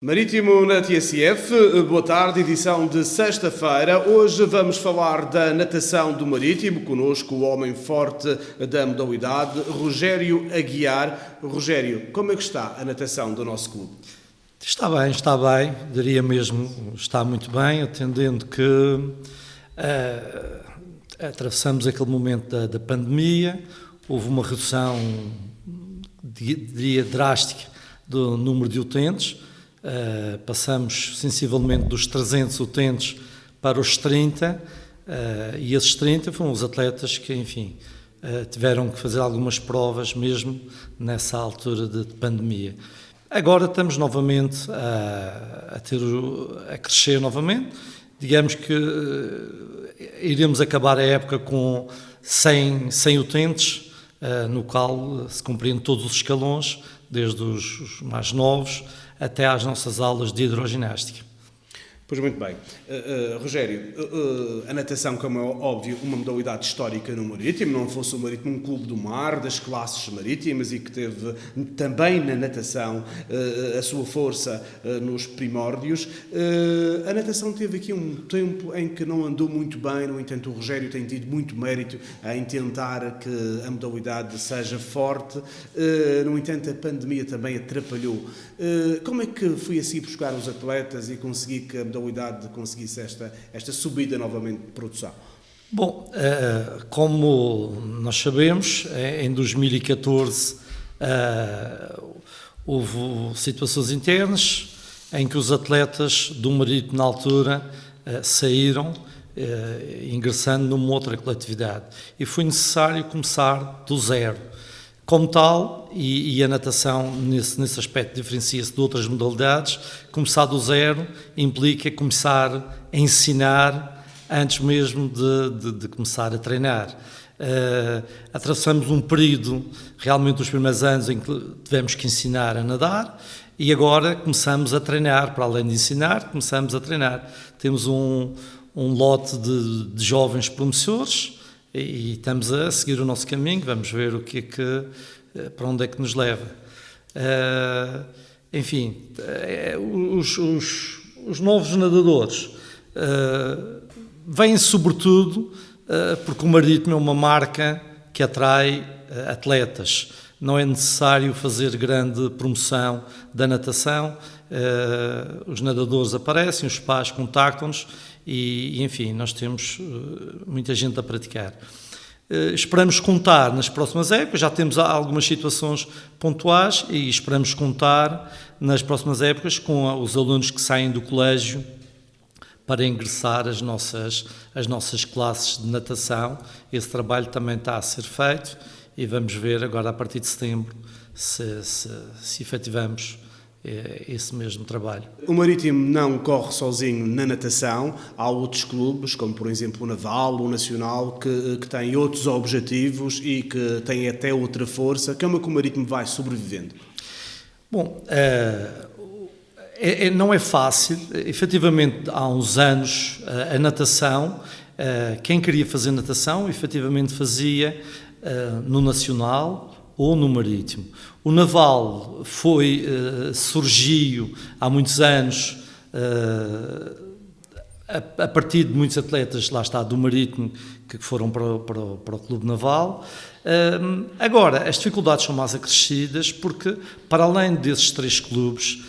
Marítimo na TSF, boa tarde, edição de sexta-feira. Hoje vamos falar da natação do Marítimo, connosco o homem forte da modalidade, Rogério Aguiar. Rogério, como é que está a natação do nosso clube? Está bem, diria mesmo, está muito bem, atendendo que atravessamos aquele momento da pandemia, houve uma redução, diria, drástica do número de utentes. Passamos sensivelmente dos 300 utentes para os 30 e esses 30 foram os atletas que, enfim, tiveram que fazer algumas provas mesmo nessa altura de pandemia. Agora estamos novamente a crescer novamente, digamos que iremos acabar a época com 100 utentes, no qual se compreende todos os escalões, desde os mais novos até às nossas aulas de hidroginástica. Pois muito bem. Rogério, a natação, como é óbvio, uma modalidade histórica no Marítimo, não fosse o Marítimo um clube do mar, das classes marítimas e que teve também na natação a sua força nos primórdios. A natação teve aqui um tempo em que não andou muito bem, no entanto o Rogério tem tido muito mérito em tentar que a modalidade seja forte, no entanto a pandemia também atrapalhou. Como é que foi assim buscar os atletas e conseguir que a modalidade conseguisse esta subida novamente de produção? Bom, como nós sabemos, em 2014 houve situações internas em que os atletas do Marítimo na altura saíram, ingressando numa outra coletividade, e foi necessário começar do zero. Como tal, e a natação nesse aspecto diferencia-se de outras modalidades, começar do zero implica começar a ensinar antes mesmo de começar a treinar. Atravessamos um período, realmente os primeiros anos, em que tivemos que ensinar a nadar e agora começamos a treinar, para além de ensinar, começamos a treinar. Temos um lote de jovens promissores, e estamos a seguir o nosso caminho, vamos ver para onde é que nos leva. Enfim, os novos nadadores vêm sobretudo porque o Marítimo é uma marca que atrai atletas. Não é necessário fazer grande promoção da natação, os nadadores aparecem, os pais contactam-nos e, enfim, nós temos muita gente a praticar. Esperamos contar nas próximas épocas, já temos algumas situações pontuais e esperamos contar nas próximas épocas com os alunos que saem do colégio para ingressar as nossas classes de natação. Esse trabalho também está a ser feito e vamos ver agora a partir de setembro se efetivamos esse mesmo trabalho. O Marítimo não corre sozinho na natação, há outros clubes, como por exemplo o Naval, o Nacional, que têm outros objetivos e que têm até outra força. Como é que o Marítimo vai sobrevivendo? Bom, não é fácil. Efetivamente, há uns anos, a natação, quem queria fazer natação, efetivamente fazia no Nacional ou no Marítimo. O Naval surgiu há muitos anos a partir de muitos atletas, lá está, do Marítimo, que foram para o Clube Naval. Agora, as dificuldades são mais acrescidas porque, para além desses três clubes,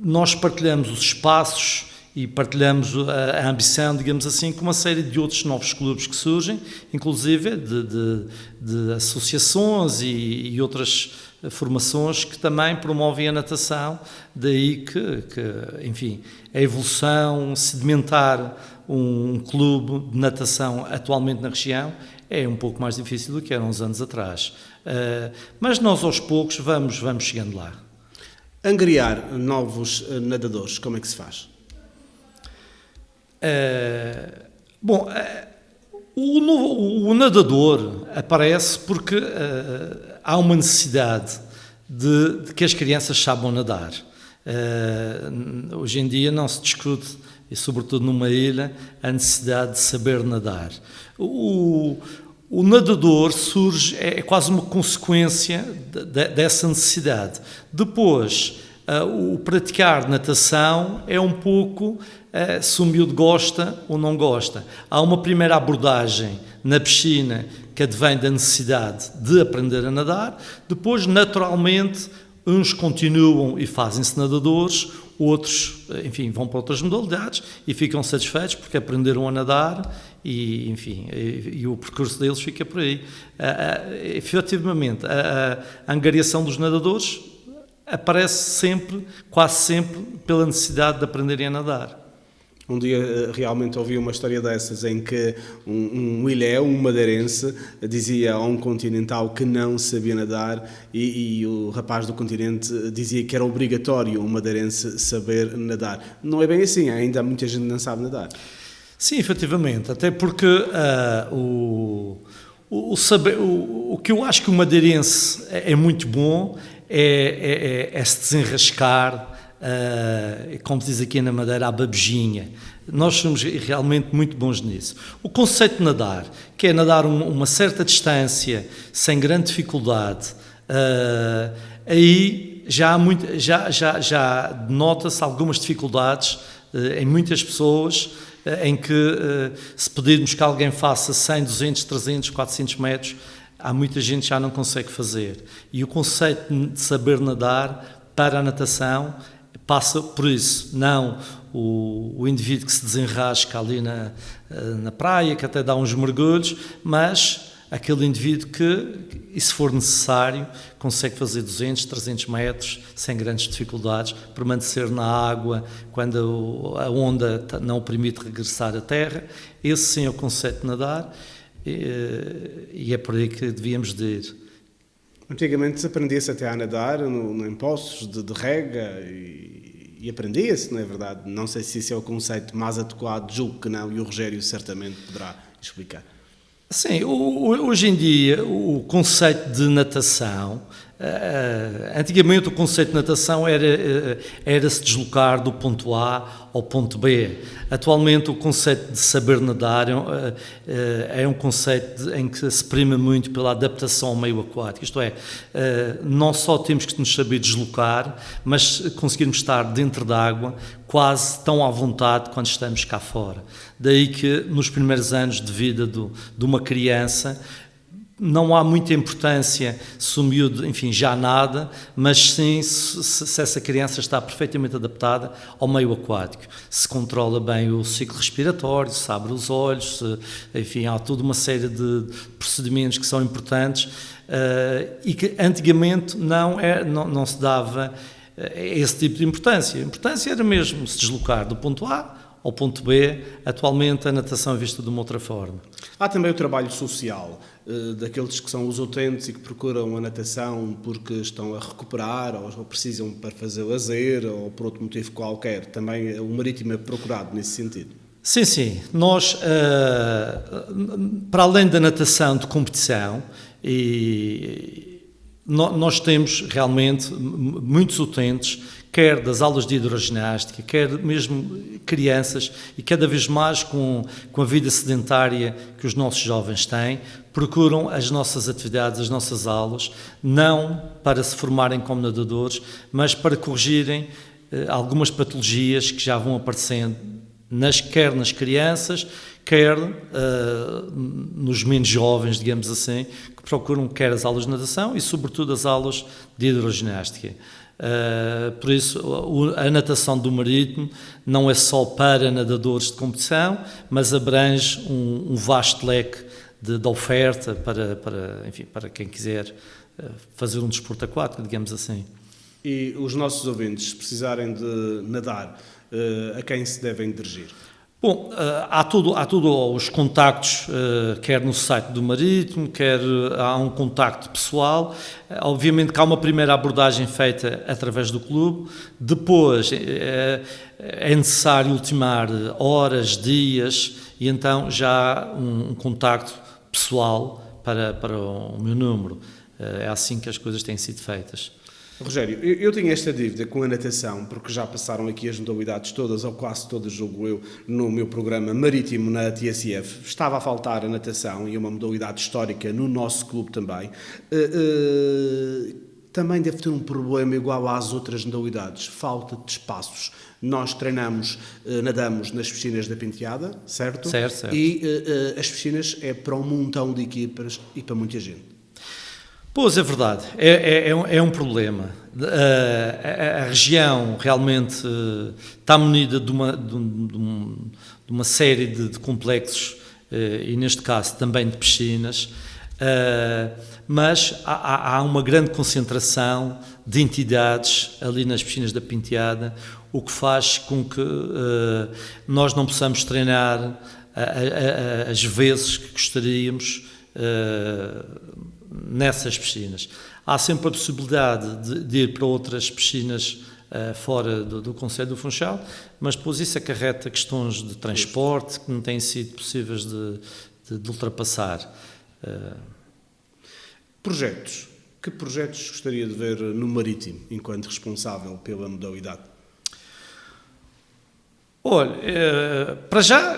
nós partilhamos os espaços e partilhamos a ambição, digamos assim, com uma série de outros novos clubes que surgem, inclusive de associações e outras formações que também promovem a natação, daí que, enfim, a evolução, sedimentar um clube de natação atualmente na região é um pouco mais difícil do que era uns anos atrás. Mas nós aos poucos vamos chegando lá. Angriar novos nadadores, como é que se faz? Bom, o nadador aparece porque há uma necessidade de que as crianças saibam nadar. Hoje em dia não se discute, e sobretudo numa ilha, a necessidade de saber nadar. O nadador surge, é quase uma consequência dessa necessidade. Depois, O praticar natação é um pouco se o miúdo gosta ou não gosta. Há uma primeira abordagem na piscina que advém da necessidade de aprender a nadar, depois, naturalmente, uns continuam e fazem-se nadadores, outros, enfim, vão para outras modalidades e ficam satisfeitos porque aprenderam a nadar e, enfim, e o percurso deles fica por aí. Efetivamente, a angariação dos nadadores aparece sempre, quase sempre, pela necessidade de aprenderem a nadar. Um dia realmente ouvi uma história dessas em que um ilhéu, um madeirense, dizia a um continental que não sabia nadar e o rapaz do continente dizia que era obrigatório um madeirense saber nadar. Não é bem assim, ainda muita gente não sabe nadar. Sim, efetivamente, até porque o que eu acho que o madeirense é muito bom é se desenrascar, como se diz aqui na Madeira, a babejinha. Nós somos realmente muito bons nisso. O conceito de nadar, que é nadar uma certa distância, sem grande dificuldade, aí já denota-se algumas dificuldades em muitas pessoas, em que se pedirmos que alguém faça 100, 200, 300, 400 metros, há muita gente que já não consegue fazer. E o conceito de saber nadar para a natação passa por isso, não o indivíduo que se desenrasca ali na praia, que até dá uns mergulhos, mas aquele indivíduo que, e se for necessário, consegue fazer 200, 300 metros sem grandes dificuldades, permanecer na água quando a onda não o permite regressar à terra. Esse sim é o conceito de nadar e é por aí que devíamos de ir. Antigamente se aprendia-se até a nadar em poços de rega e aprendia-se, não é verdade? Não sei se esse é o conceito mais adequado, julgo que não, e o Rogério certamente poderá explicar. Sim, hoje em dia o conceito de natação, antigamente o conceito de natação era se deslocar do ponto A ao ponto B. Atualmente o conceito de saber nadar é um conceito em que se prima muito pela adaptação ao meio aquático, isto é, não só temos que nos saber deslocar, mas conseguirmos estar dentro da água quase tão à vontade quando estamos cá fora. Daí que nos primeiros anos de vida de uma criança não há muita importância se o miúdo, enfim, já nada, mas sim se essa criança está perfeitamente adaptada ao meio aquático, se controla bem o ciclo respiratório, se abre os olhos, enfim, há toda uma série de procedimentos que são importantes e que antigamente não se dava esse tipo de importância. A importância era mesmo se deslocar do ponto A ao ponto B. Atualmente a natação é vista de uma outra forma. Há também o trabalho social, daqueles que são os utentes e que procuram a natação porque estão a recuperar ou precisam para fazer lazer ou por outro motivo qualquer. Também o Marítimo é procurado nesse sentido. Sim. Nós, para além da natação de competição, nós temos realmente muitos utentes, quer das aulas de hidroginástica, quer mesmo crianças, e cada vez mais com a vida sedentária que os nossos jovens têm, procuram as nossas atividades, as nossas aulas, não para se formarem como nadadores, mas para corrigirem algumas patologias que já vão aparecendo, quer nas crianças, quer nos menos jovens, digamos assim, que procuram quer as aulas de natação e, sobretudo, as aulas de hidroginástica. Por isso, a natação do Marítimo não é só para nadadores de competição, mas abrange um vasto leque de oferta para quem quiser fazer um desporto aquático, digamos assim. E os nossos ouvintes, se precisarem de nadar, a quem se devem dirigir? Bom, há tudo os contactos, quer no site do Marítimo, quer há um contacto pessoal. Obviamente que há uma primeira abordagem feita através do clube, depois é necessário ultimar horas, dias, e então já há um contacto pessoal para o meu número. É assim que as coisas têm sido feitas. Rogério, eu tenho esta dívida com a natação, porque já passaram aqui as modalidades todas, ou quase todas, julgo eu, no meu programa Marítimo na TSF. Estava a faltar a natação e uma modalidade histórica no nosso clube também. também deve ter um problema igual às outras modalidades, falta de espaços. Nós treinamos, nadamos nas piscinas da Penteada, certo? Certo. E as piscinas é para um montão de equipas e para muita gente. Pois, é verdade, é um problema. A região realmente está munida de uma série de complexos, e neste caso também de piscinas, mas há uma grande concentração de entidades ali nas piscinas da Penteada, o que faz com que nós não possamos treinar as vezes que gostaríamos nessas piscinas. Há sempre a possibilidade de ir para outras piscinas fora do concelho do Funchal, mas depois isso acarreta questões de transporte que não têm sido possíveis de ultrapassar. Projetos. Que projetos gostaria de ver no Marítimo, enquanto responsável pela modalidade? Olha, para já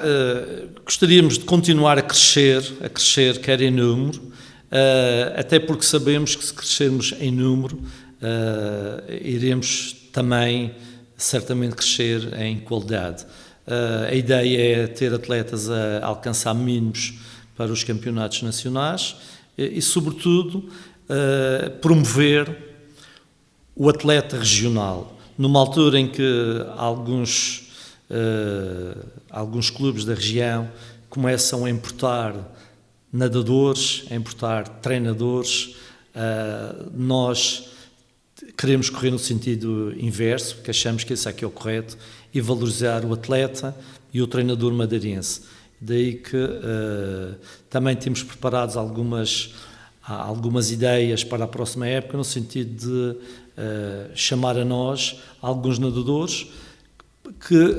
gostaríamos de continuar a crescer quer em número, até porque sabemos que se crescermos em número, iremos também certamente crescer em qualidade. A ideia é ter atletas a alcançar mínimos para os campeonatos nacionais e sobretudo, promover o atleta regional. Numa altura em que alguns clubes da região começam a importar nadadores, a importar treinadores, nós queremos correr no sentido inverso, porque achamos que esse aqui é o correto, e valorizar o atleta e o treinador madeirense. Daí que também temos preparados algumas ideias para a próxima época, no sentido de chamar a nós alguns nadadores que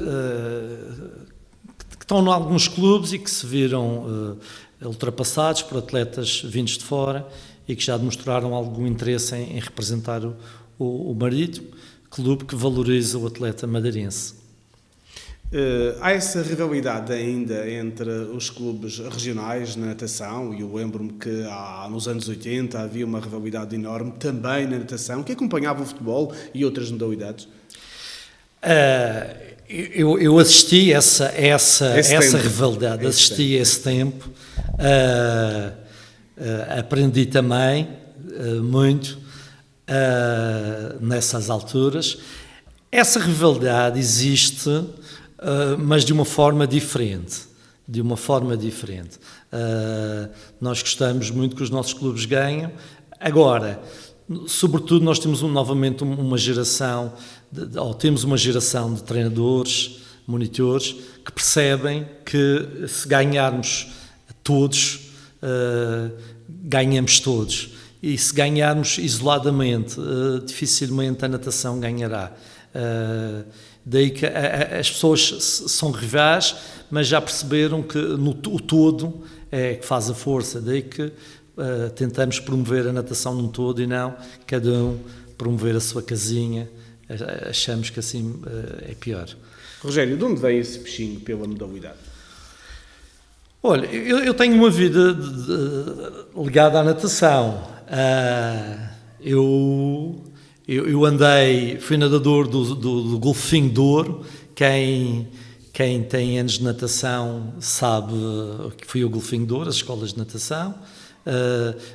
estão em alguns clubes e que se viram ultrapassados por atletas vindos de fora e que já demonstraram algum interesse em representar o Marítimo, clube que valoriza o atleta madeirense. Há essa rivalidade ainda entre os clubes regionais na natação, e eu lembro-me que nos anos 80 havia uma rivalidade enorme também na natação, que acompanhava o futebol e outras modalidades. Eu assisti a essa rivalidade, assisti a esse tempo, aprendi também muito nessas alturas. Essa rivalidade existe, mas de uma forma diferente. Nós gostamos muito que os nossos clubes ganhem. Agora, sobretudo, nós temos novamente uma geração, temos uma geração de treinadores, monitores, que percebem que se ganharmos todos, ganhamos todos. E se ganharmos isoladamente, dificilmente a natação ganhará. Daí que as pessoas são rivais, mas já perceberam que o todo é que faz a força. Daí que tentamos promover a natação num todo e não cada um promover a sua casinha. Achamos que assim é pior. Rogério, de onde vem esse bichinho pela modalidade? Olha, eu tenho uma vida ligada à natação. Eu fui nadador do Golfinho de Ouro. Quem tem anos de natação sabe que fui o Golfinho de Ouro, as escolas de natação.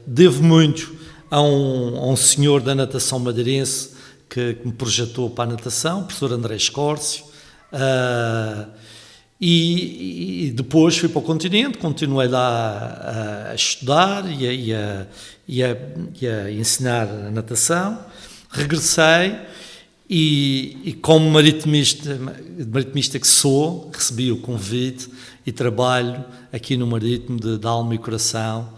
Devo muito a um senhor da natação madeirense que me projetou para a natação, o professor André Escórcio. E depois fui para o continente, continuei lá a estudar e a ensinar a natação. Regressei e como maritimista que sou, recebi o convite e trabalho aqui no Marítimo de alma e coração,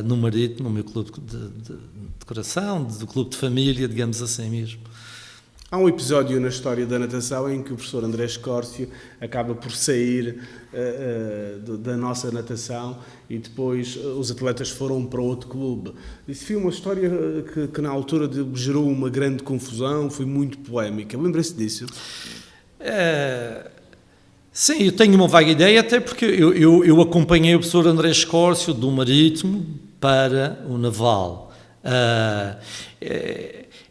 no Marítimo, no meu clube de coração, do clube de família, digamos assim mesmo. Há um episódio na história da natação em que o professor André Escórcio acaba por sair da nossa natação e depois os atletas foram para outro clube. Isso foi uma história que na altura gerou uma grande confusão, foi muito polémica. Lembra-se disso? Sim, eu tenho uma vaga ideia, até porque eu acompanhei o professor André Escórcio do Marítimo para o Naval.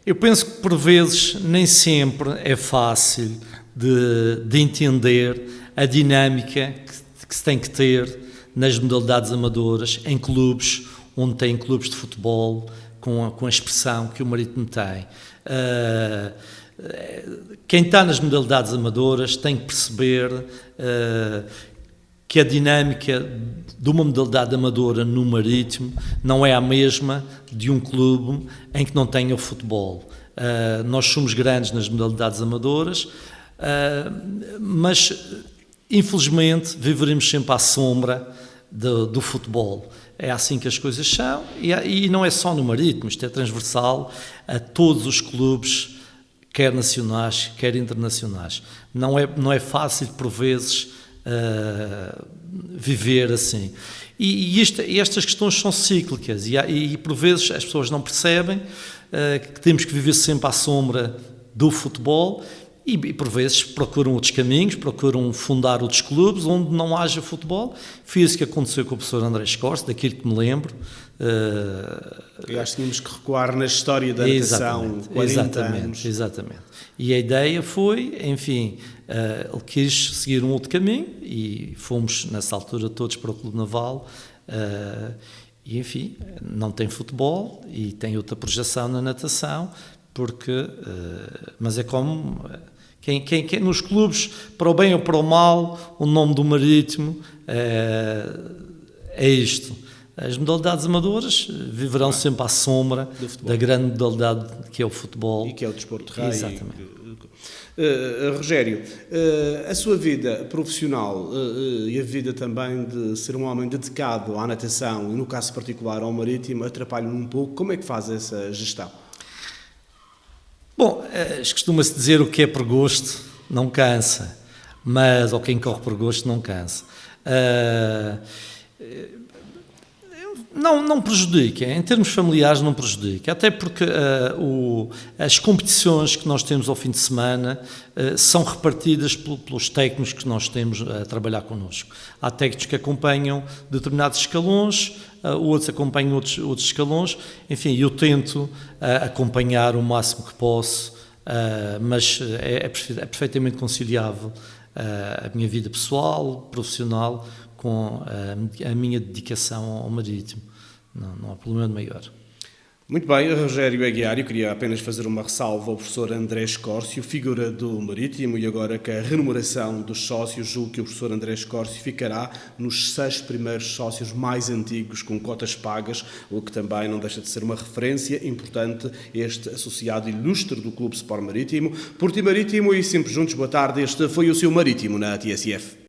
Eu penso que por vezes nem sempre é fácil de entender a dinâmica que se tem que ter nas modalidades amadoras, em clubes, onde tem clubes de futebol, com a expressão que o Marítimo tem. Quem está nas modalidades amadoras tem que perceber que a dinâmica de uma modalidade amadora no Marítimo não é a mesma de um clube em que não tenha o futebol. Nós somos grandes nas modalidades amadoras, mas infelizmente viveremos sempre à sombra do futebol. É assim que as coisas são, e não é só no Marítimo, isto é transversal a todos os clubes, quer nacionais, quer internacionais. Não é fácil, por vezes, viver assim. E estas questões são cíclicas, e por vezes as pessoas não percebem que temos que viver sempre à sombra do futebol, e por vezes procuram outros caminhos, procuram fundar outros clubes onde não haja futebol. Foi isso que aconteceu com o professor André Escorce, daquilo que me lembro. Eu acho que tínhamos que recuar na história da natação, 40 anos. Exatamente. E a ideia foi, enfim, ele quis seguir um outro caminho, e fomos nessa altura todos para o Clube Naval, e enfim, não tem futebol e tem outra projeção na natação, porque, mas é como... Quem nos clubes, para o bem ou para o mal, o nome do Marítimo é isto. As modalidades amadoras viverão sempre à sombra da grande modalidade que é o futebol. E que é o desporto de rei. Exatamente. Rogério, a sua vida profissional e a vida também de ser um homem dedicado à natação, e no caso particular ao Marítimo, atrapalham um pouco. Como é que faz essa gestão? Bom, costuma-se dizer o que é por gosto não cansa, mas ou quem corre por gosto não cansa. Não prejudica, em termos familiares não prejudica, até porque as competições que nós temos ao fim de semana são repartidas pelos técnicos que nós temos a trabalhar connosco. Há técnicos que acompanham determinados escalões, outros acompanham outros escalões, enfim, eu tento acompanhar o máximo que posso, mas é perfeitamente conciliável a minha vida pessoal, profissional, com a minha dedicação ao Marítimo. Não há problema maior. Muito bem, Rogério Aguiar, eu queria apenas fazer uma ressalva ao professor André Escórcio, figura do Marítimo, e agora que a remuneração dos sócios, julgo que o professor André Escórcio ficará nos 6 primeiros sócios mais antigos com cotas pagas, o que também não deixa de ser uma referência importante, este associado ilustre do Clube Sport Marítimo. Porto e Marítimo, e sempre juntos, boa tarde, este foi o seu Marítimo na TSF.